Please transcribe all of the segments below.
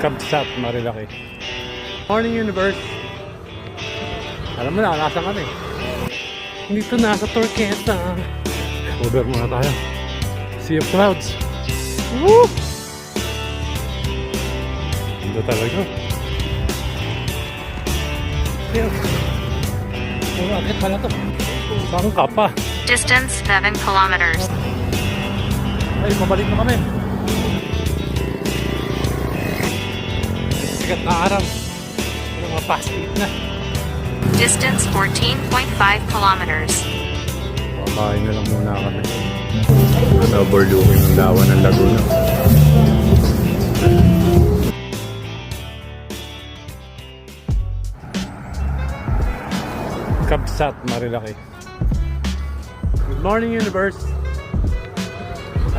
Kabsat, Marilaki. Morning Universe. Alam mo na, nasa kami. Dito na sa Turquesa. Over muna tayo. Sea of Clouds. Woo! Ganda talaga. Puro akit pala to. Bangka pa. Distance 7 kilometers. Ay, pabalik na kami. Sikat na araw. Ano mga past 8 na. Distance 14.5 kilometers. Pakain na lang muna kami. Overlooking ng lawa ng Laguna. Kabsat, Marilaki. Good morning Universe.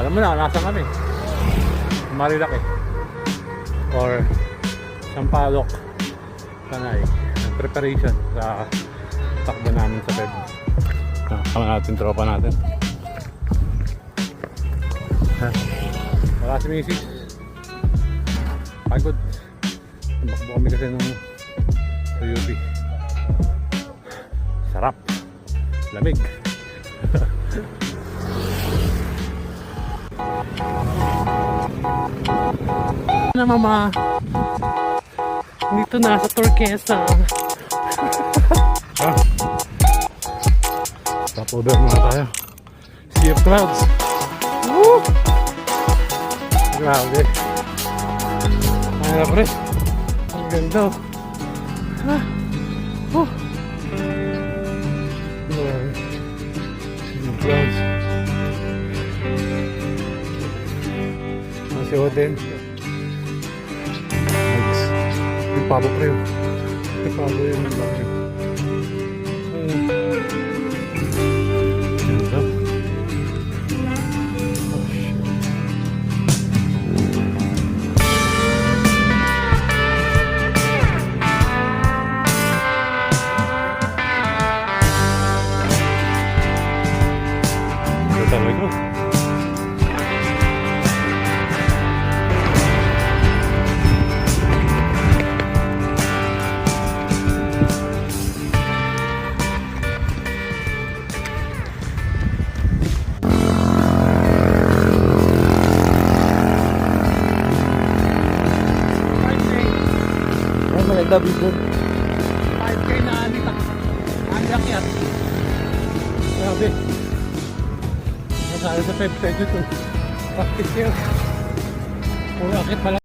Alam mo na, nasa kami. Marilaki. Or Sampaloc, Tanay. Preparation sa takbo namin sa Feb. Nakakama natin, tropa natin. Wala si Macy's. Pagod. Tumakbo kami kasi nung sa UP. Sarap. Lamig. Na mama. Dito na sa Turquesa. Stop-over muna tayo. Sea of Clouds. Woo! Grabe. Ay na pre. Ang ganda. Ha? Oh. Grabe. Sea of Clouds. Nasi hotel. Yung pabo pre. Yung pabo yun. Yung pabo yun. Talaga. Ay, maganda bigod. 5K na anita. Ang lakyat. Grabe. Masaya sa 5 seconds. Practice yun. Puro akit pala.